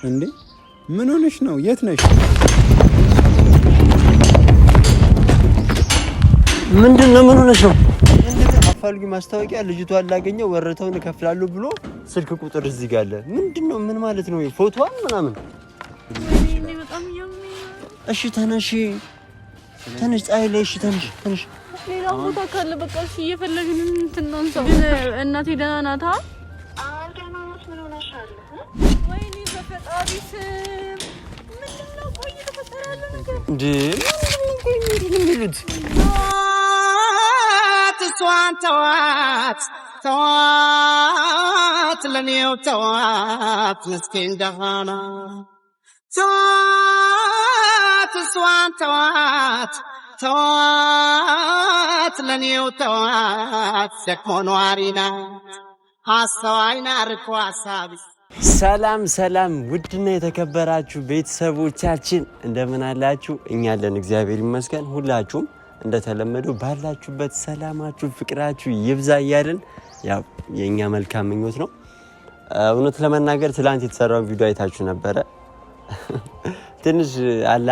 እንዴ ምን ሆነሽ ነው? የት ነሽ? ምንድነው? ምን ሆነሽ ነው? አፋልጉ ማስታወቂያ ልጅቷን ላገኘው ወረታውን እከፍላለሁ ብሎ ስልክ ቁጥር እዚህ ጋር አለ። ምንድነው? ምን ማለት ነው? ፎቶዋን ምናምን እሺ ተነሽ ፀሐይ ላይ እሺ ተነሽ ሌላ ቦታ ካለ በቃ እሺ እየፈለግን እንትን ነው ግን እናቴ ደህና ናት? ደህና ናት። ምን ሆነሻል? ወይኔ በፈጣሪ ስም ምንድነው? ቆይ ተፈጠረ ያለ ነገር እንዴ ቆይ ምንድነው የሚሉት? ተዋት ለኔው ተዋት መስኪን ደሃና ተዋት ለኔው ተዋት ደክሞ ኗሪና ሐሳዋይና ርቆ ሐሳቢ። ሰላም ውድና የተከበራችሁ ቤተሰቦቻችን እንደምን አላችሁ? እኛ አለን እግዚአብሔር ይመስገን። ሁላችሁም እንደተለመደው ባላችሁበት ሰላማችሁ ፍቅራችሁ ይብዛ እያልን ያው የኛ መልካም ምኞት ነው። እውነት ለመናገር ትላንት የተሰራውን ቪዲዮ አይታችሁ ነበረ። ትንሽ አላ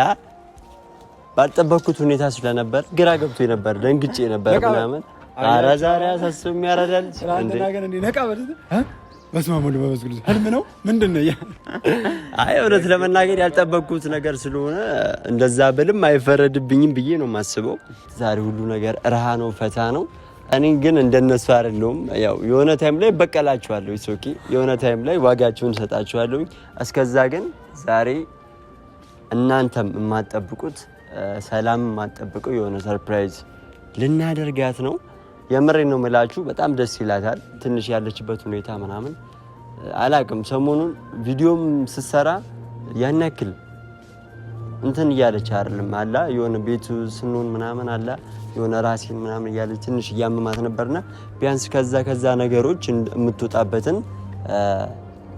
ባልጠበቅኩት ሁኔታ ስለነበር ግራ ገብቶኝ ነበር፣ ደንግጬ ነበር ምናምን። ኧረ ዛሬ አሳስቦኝ ያረዳል እንዴ ነቃ በልት በስማሙል በመስግዱ ህልም ነው ምንድነው? አይ እውነት ለመናገር ያልጠበቅኩት ነገር ስለሆነ እንደዛ ብልም አይፈረድብኝም ብዬ ነው የማስበው። ዛሬ ሁሉ ነገር ረሃ ነው፣ ፈታ ነው። እኔ ግን እንደነሱ አይደለሁም። ያው የሆነ ታይም ላይ በቀላችኋለሁ፣ ኢሶኪ የሆነ ታይም ላይ ዋጋችሁን ሰጣችኋለሁ። እስከዛ ግን ዛሬ እናንተም የማትጠብቁት ሰላም የማትጠብቀው የሆነ ሰርፕራይዝ ልናደርጋት ነው። የምሬን ነው የምላችሁ። በጣም ደስ ይላታል። ትንሽ ያለችበት ሁኔታ ምናምን አላቅም። ሰሞኑን ቪዲዮም ስትሰራ ያን ያክል እንትን እያለች አይደለም አላ የሆነ ቤቱ ስንሆን ምናምን አላ የሆነ ራሴን ምናምን እያለች ትንሽ እያመማት ነበርና ቢያንስ ከዛ ነገሮች የምትወጣበትን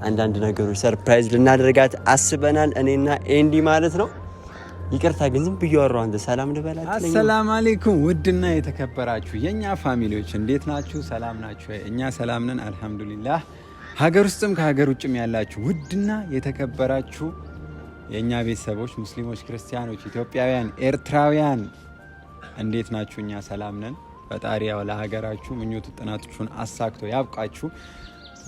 አንዳንድ ነገሮች ሰርፕራይዝ ልናደርጋት አስበናል፣ እኔና ኤንዲ ማለት ነው። ይቅርታ ግን ዝም ብዬ አወራሁ። አንተ ሰላም ልበላት። አሰላሙ አለይኩም ውድና የተከበራችሁ የኛ ፋሚሊዎች እንዴት ናችሁ? ሰላም ናችሁ? እኛ ሰላም ነን አልহামዱሊላህ። ሀገር ውስጥም ከሀገር ውጭም ያላችሁ ውድና የተከበራችሁ የኛ ቤተሰቦች ሙስሊሞች፣ ክርስቲያኖች፣ ኢትዮጵያውያን፣ ኤርትራውያን እንዴት ናችሁ? እኛ ሰላም ነን። ፈጣሪ ያው ለሀገራችሁ ምኞቱ ጥናቶቹን አሳክቶ ያብቃችሁ።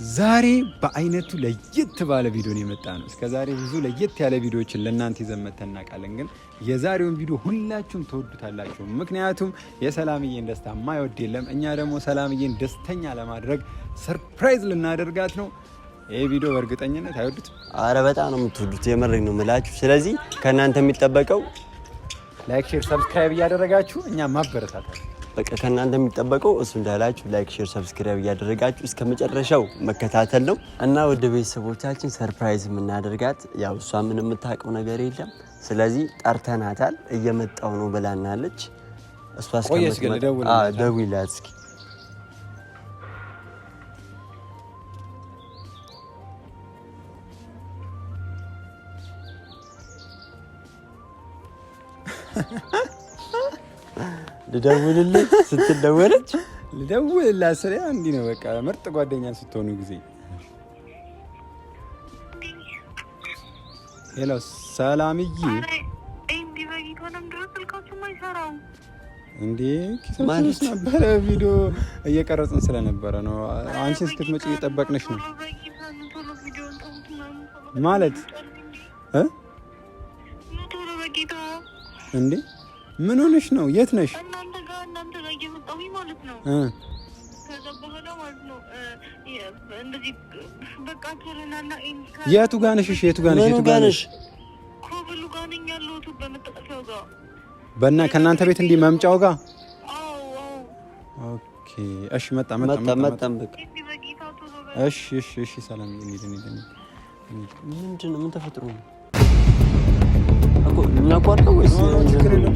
ዛሬ በአይነቱ ለየት ባለ ቪዲዮ ነው የመጣ ነው። እስከዛሬ ብዙ ለየት ያለ ቪዲዮዎችን ለእናንተ ይዘን መተን እናውቃለን፣ ግን የዛሬውን ቪዲዮ ሁላችሁም ተወዱታላችሁ። ምክንያቱም የሰላምዬን ደስታ ማይወድ የለም። እኛ ደግሞ ሰላምዬን ደስተኛ ለማድረግ ሰርፕራይዝ ልናደርጋት ነው። ይሄ ቪዲዮ በእርግጠኝነት አይወዱት። አረ በጣም ነው የምትወዱት፣ የምሬን ነው የምላችሁ። ስለዚህ ከእናንተ የሚጠበቀው ላይክ፣ ሼር፣ ሰብስክራይብ እያደረጋችሁ እኛ ማበረታታት በቃ ከእናንተ የሚጠበቀው እሱ እንዳላችሁ ላይክ፣ ሼር፣ ሰብስክራይብ እያደረጋችሁ እስከ መጨረሻው መከታተል ነው። እና ወደ ቤተሰቦቻችን ሰርፕራይዝ የምናደርጋት ያው እሷ ምን የምታውቀው ነገር የለም። ስለዚህ ጠርተናታል፣ እየመጣው ነው ብላናለች። እሷ እስከምትመጣ ደውይላት እስኪ። ልደውልልህ ስትደወለች ልደውልላት ስለ አንዲ ነው በቃ ምርጥ ጓደኛ ስትሆኑ ጊዜ። ሄሎ ሰላምዬ። እንዴ በጊቶንም ድረስ ስልካችሁ ማይሰራው እንዴ? ኪሳችንስ ነበረ ቪዲዮ እየቀረጽን ስለነበረ ነው። አንቺ እስክትመጪ እየጠበቅንሽ ነው ማለት እንዴ? ምን ሆነሽ ነው? የት ነሽ? እናንተ ጋር እየመጣሁኝ ማለት ነው። ከዛ በኋላ ማለት ነው እንደዚህ በቃ ተረናና የቱ ጋር ነሽ? እሺ የቱ ጋር ነሽ? ኮብሉ ጋር ነኝ ያለሁት በመጠጠፊያው ጋር በእና ከእናንተ ቤት እንዲህ መምጫው ጋር። አዎ ኦኬ እሺ። መጣ በቃ እሺ ሰላም። ምንድን ነው? ምን ተፈጥሮ ነው እኮ እናቋርጠው ወይስ ችግር የለም?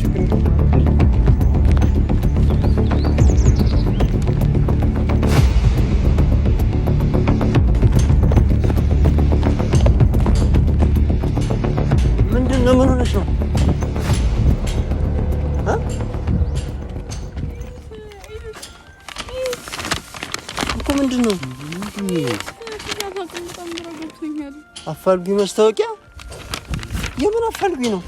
ምንድነው? ምን ሆነሽ ነው? እኮ ምንድነው? ገብቶኛል። አፋልጉኝ ማስታወቂያ የምን አፋልጉኝ ነው?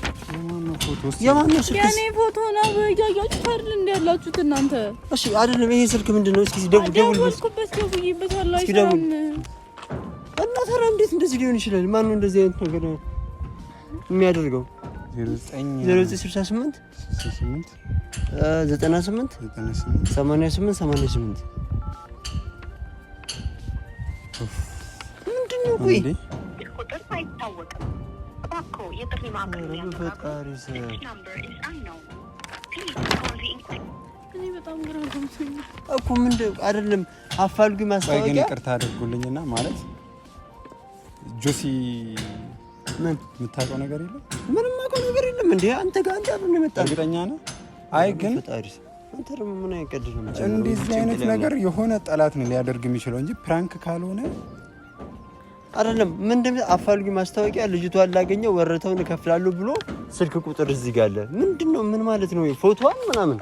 የማን ነው ስልክ? የኔ ፎቶ ነው ያያችሁት አይደል እንዴ ያላችሁት እናንተ? እሺ አይደለም ይሄ ስልክ ምንድነው? እስኪ ደውልበት። ደውይበታለሁ። እስኪ ደውል። እና ታዲያ እንዴት እንደዚህ ሊሆን ይችላል? ማን ነው እንደዚህ አይነት ነገር የሚያደርገው? 0968 98 88 ምንድነው? ቆይ ቁጥር አይታወቅም። እባክዎ የጥሪ ማዕከል እኔ በጣም ግራ ገብቶኛል እኮ ምንድን አይደለም አፋልጉኝ ማስታወቂያ ግን ይቅርታ አድርጉልኝና ማለት ጆሲ ምን የምታውቀው ነገር የለም? ምንም አውቀው ነገር የለም። እንዴ አንተ ጋር አንተ ነው የመጣው? እርግጠኛ ነህ? አይ ግን አንተ ደግሞ ምን አይቀድም ነው እንደዚህ አይነት ነገር የሆነ ጠላት ነው ሊያደርግ የሚችለው እንጂ ፕራንክ ካልሆነ አይደለም። ምንድን አፋልጉኝ ማስታወቂያ ልጅቷን ላገኘው ወረተውን እከፍላለሁ ብሎ ስልክ ቁጥር እዚህ ጋር አለ። ምንድነው? ምን ማለት ነው? ፎቶዋን ምናምን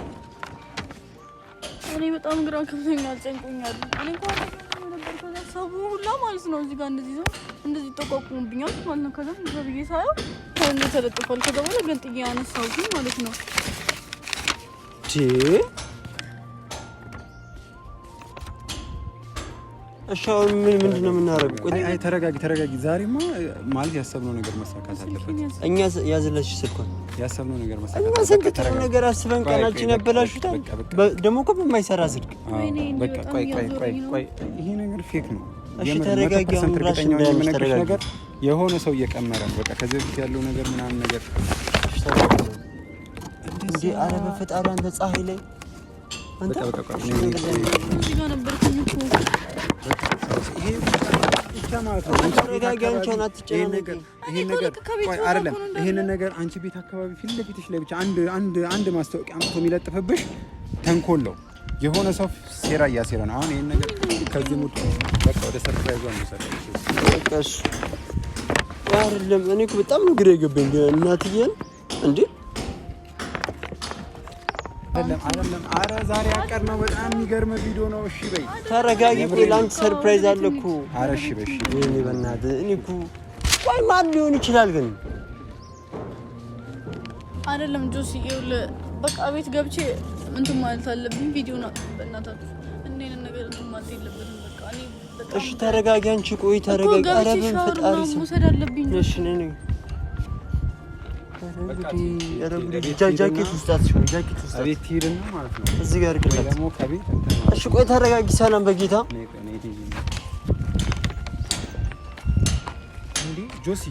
እኔ በጣም ግራ ገብቶኛል፣ ጨንቆኛል። እኔ እንኳን ነበር ከሰው ሁላ ማለት ነው እዚህ ጋር እንደዚህ ተቋቁሙብኛል ማለት ነው። ከዛ ብዬ ሳየው ከሆነ ተለጥፏል። ከዛ በኋላ ግን ጥዬ ያነሳሁት ማለት ነው። እሺ አሁን ምንድነው የምናደርገው? አይ ተረጋጊ። ዛሬማ ማለት ያሰብነው ነገር መሳካት አለበት። እኛ ያዝለሽ ስልኳን ያሰብነው ነገር መሳካት እኛ ስንት ነገር አስበን ቀናችን ያበላሹታል። ደግሞ እኮ በማይሰራ ስልክ በቃ ቆይ ይሄ ነገር ፌክ ነው። እሺ ተረጋጊ። አሁን ራስሽ ነገር የሆነ ሰው እየቀመረ ነው። በቃ ከዚህ በፊት ያለው ነገር ምናምን ነገር እንዴ አረ በፈጣሪ አንተ ፀሐይ ላይ አንተ በቃ እዚህ ጋር ነበርኩኝ እኮ ይሄ ብቻ ማለት ነው። ይሄንን ነገር አንቺ ቤት አካባቢ ፊት ለፊትሽ ላይ ብቻ አንድ ማስታወቂያ አምጥቶ የሚለጥፍብሽ ተንኮለው የሆነ ሰው ሴራ እያሴረ ነው። አሁን ይሄን ነገር ከዚህ ሙድ በቃ ወደ ሰርፕራይዙ አንሰራሽ። በቃሽ አይደለም። እኔ እኮ በጣም ግራ የገባኝ እናትዬን እንዴ አይደለም። አረ ዛሬ ያቀርነው በጣም የሚገርም ቪዲዮ ነው። እሺ በይ ተረጋጊ። ላንቺ ሰርፕራይዝ አለ እኮ። አረ እሺ በይ እኔ በእናትህ እኔ እኮ ቆይ ማን ሊሆን ይችላል ግን? አይደለም ጆሲ ይኸውልህ በቃ ቤት ገብቼ እንትን ማለት አለብኝ። ቪዲዮ ነው በእናታችሁ እንደኔ ነገር እንትን ማለት የለበትም። በቃ እኔ በጣም እሺ ተረጋጊ። አንቺ ቆይ ተረጋጊ። አረ በፈጣሪ ስም መውሰድ አለብኝ። እሺ ነኝ ጃኬት ውስጥ አትሽው። ጃኬት ውስጥ አቤት ሄድን ማለት ነው። እዚህ ጋር ግለት ደግሞ ከቤት እሺ ቆይ ተረጋጊ። ሰላም በጌታ እንዴ ጆሲ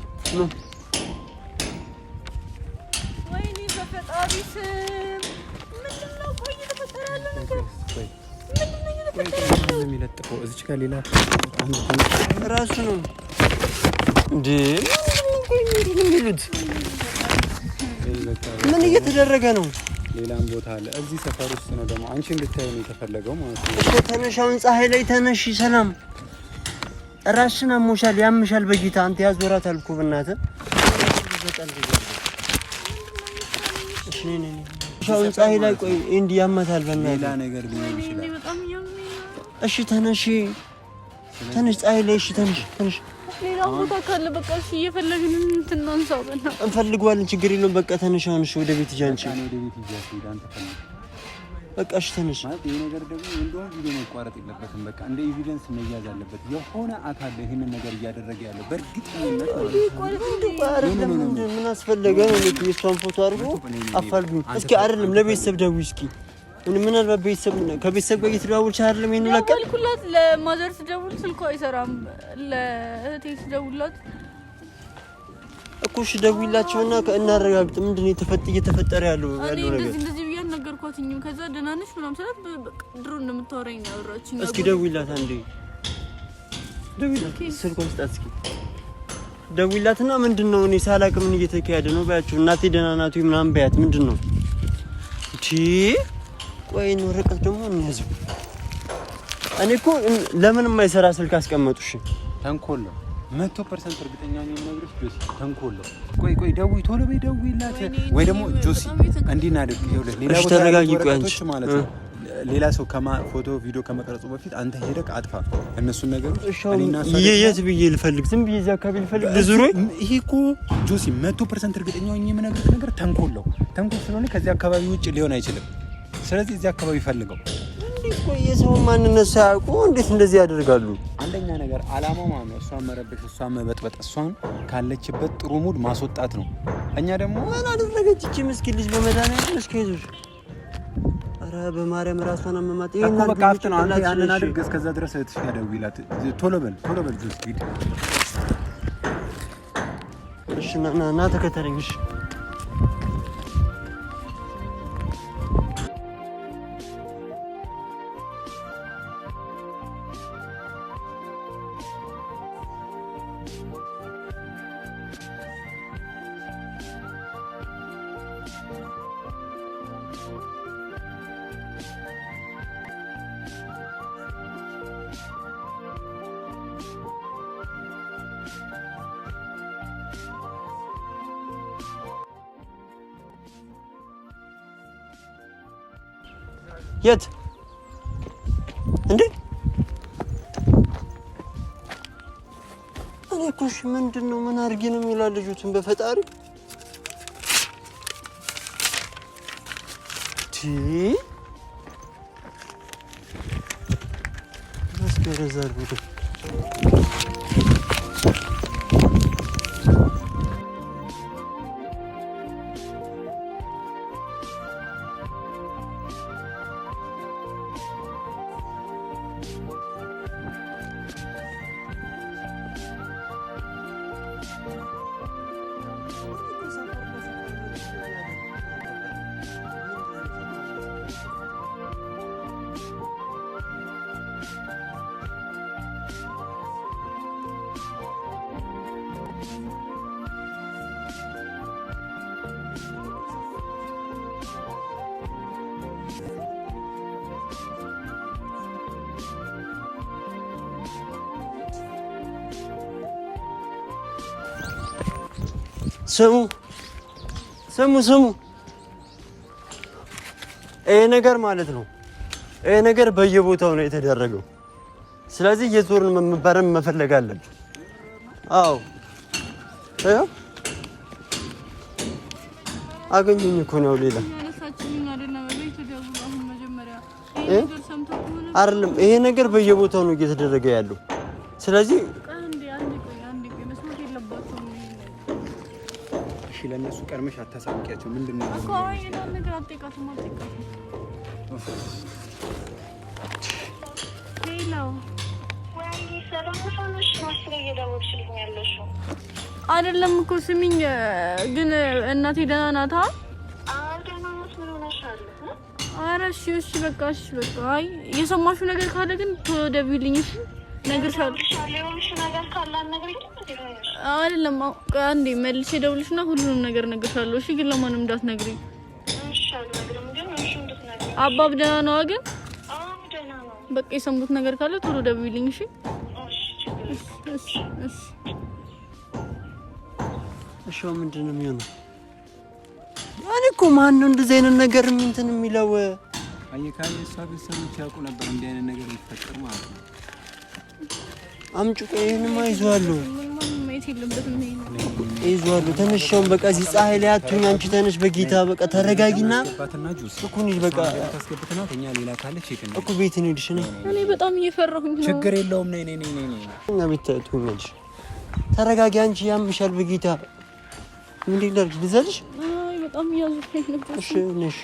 ወይኔ በፈጣሪ ስም ምንድነው? ቆይ ተፈጠረ ያለ ነገር ምንድነው የሚለጥፈው? እዚህ ጋር ሌላ ራሱ ነው እንዴ? ቆይ ምንድነው የሚሉት? ምን እየተደረገ ነው? ሌላም ቦታ አለ። እዚህ ሰፈር ውስጥ ነው ደግሞ አንቺ እንድታየው ነው የተፈለገው ማለት ነው። እሺ ተነሻውን ፀሐይ ላይ ተነሺ። ሰላም ራስሽን አሞሻል፣ ያምሻል። በጌታ አንተ ያዞራታል እኮ በእናትህ። እሺ ነኝ ሻውን ፀሐይ ላይ ቆይ እንዲህ ያመታል በእናትህ። ሌላ ነገር ሊሆን ይችላል። እሺ ተነሺ፣ ተነሽ ፀሐይ ላይ። እሺ ተነሽ። ሌላ ቦታ ካለ በቃ እሺ እየፈለግን እንትናንሳው በእናትህ እንፈልገዋለን። ችግር የለውም። በቃ ተነሽ አሁን። እሺ ወደ ቤት ሂጂ። ወደ ቤት ሂጂ አንተ ፈልግ። በቃ እሺ ተነሽ። ማለት ይሄ ነገር ደግሞ እንደው ቪዲዮ መቋረጥ የለበትም። በቃ እንደ ኤቪደንስ መያዝ አለበት። የሆነ አካል ይሄንን ነገር እያደረገ ያለው በእርግጠኝነት ምን አስፈለገ? የእሷን ፎቶ አድርጎ አፋልጉኝ። እስኪ አይደለም ለቤተሰብ ደውይ እስኪ። ምናልባት ከቤተሰብ ጋር እየተደዋወልሽ አይደለም? ይሄን ለቀ ደውልኩላት። ለማዘር ስደውል ስልኳ አይሰራም። ለእህቴ ስደውልላት እኮ እሺ ደውይላቸውና እናረጋግጥ። ምንድን ነው እየተፈጠረ ያለው ነገር? እንደዚህ ብዬሽ ነገርኳትኝም። ከዛ ደህና ነሽ ምናምን ስላት ድሮ እንደምታወራኝ ነው ያወራችኝ። እስኪ ደውይላት አንዴ፣ ደውይላት። ስልኳን ስጣት እስኪ ደውይላትና ምንድነው እኔ ሳላቅ ምን እየተካሄደ ነው ባያችሁ። እናቴ ደህና ናት ወይ ምናምን ባያት። ምንድነው እቺ? ቆይ ነው ርቀት ደግሞ እንያዘው። እኔ እኮ ለምን የማይሰራ ስልክ አስቀመጡሽ? ተንኮል ነው 100% እርግጠኛ ነኝ የምነግርሽ ጆሲ፣ ተንኮል ነው። ቆይ ደውይ፣ ቶሎ በይ ደውይላት። ወይ ደግሞ ጆሲ እንዲህ እናድርግ። ይኸውልህ ሌላ ቦታ ተረጋጊ። ቆይ አንቺ ማለት ነው ሌላ ሰው ፎቶ ቪዲዮ ከመቅረጹ በፊት አንተ ሄደህ አጥፋ እነሱን ነገሮች። የት ብዬ ልፈልግ? ዝም ብዬ እዚያ አካባቢ ልፈልግ ልዙር? ይሄ እኮ ጆሲ 100% እርግጠኛ ሆኜ የምነግርህ ነገር ተንኮል ስለሆነ ከዚህ አካባቢ ውጭ ሊሆን አይችልም። ስለዚህ እዚህ አካባቢ ፈልገው። እንዴት ቆይ የሰው ማንነት ሳያውቁ እንዴት እንደዚህ ያደርጋሉ? አንደኛ ነገር አላማው ማለት ነው እሷን መረበሽ፣ እሷን መበጥበጥ፣ እሷን ካለችበት ጥሩ ሙድ ማስወጣት ነው። እኛ ደግሞ ምን አደረገች እቺ ምስኪን ልጅ? በመድኃኒዓለም እስከይዞሽ ኧረ በማርያም ራሷን አመማት። ይሄን እኮ በቃ አፍጥነው አንተ ያንን አድርግ። እስከዛ ድረስ ትሻደውይላት። ቶሎ በል ጆሲ ሂድ። እሺ ና ተከተለኝ። እሺ የት እንዴ? እኔ እኮ እሺ ምንድነው ምን አድርጌ ነው የሚላል ልጁትን በፈጣሪ መስገረዛል ወደ ስሙ ይሄ ነገር ማለት ነው። ይሄ ነገር በየቦታው ነው የተደረገው። ስለዚህ የዞርን መመረም መፈለግ አለብን። አዎ አገኘኝ እኮ ነው ሌላ አይደለም። ይሄ ነገር በየቦታው ነው እየተደረገ ያለው። ስለዚህ ለነሱ ቀርመሽ አታሳውቂያቸው። ምንድነው እኮ አይና ነገር አትጠይቃትም። ሄሎ አይደለም እኮ ስሚኝ፣ ግን እናቴ ደህና ናታ? ኧረ እሺ በቃ አይ የሰማሽው ነገር ካለ ግን ደውዪልኝ እሺ። ነግርሻለሁ አይደለም አንዴ መልሼ ደውልሽና ሁሉንም ነገር ነግርሻለሁ እሺ። ግን ለማንም እንዳትነግሪኝ እሺ። አልነግርም ግን እሺ እንድትነግሪኝ። አባብ ደህና ነው ግን? አዎ ደህና ነው። በቃ የሰሙት ነገር ካለ ቶሎ ደውዪልኝ እሺ። እሺ ምንድን ነው የሚሆነው? እኔ እኮ ማን ነው እንደዚህ አይነት ነገር እንትን የሚለው? አየካኝ እሷ ቤተሰቦች ያውቁ ነበር እንዲህ አይነት ነገር ይፈጠር ማለት ነው። አምጪ ቆይ ይሄንማ ይዟለሁ ተነሽውን በቃ እዚህ ፀሐይ ላይ አትሁኝ አንቺ ተነሽ በጌታ በቃ ተረጋጊና እኮ እንሂድ በቃ ታስገብተና ተኛ ሌላ ካለ ቼክ ነው እኮ ቤት እንሂድሽ ነው እኔ በጣም እየፈራሁኝ ነው ችግር የለውም ነይ እኛ ቤት ትሁኝልሽ ተረጋጊ አንቺ ያምሻል በጌታ ምን ይላል ልዘልሽ አይ በጣም ያዙኝ ነው እሺ ነሽ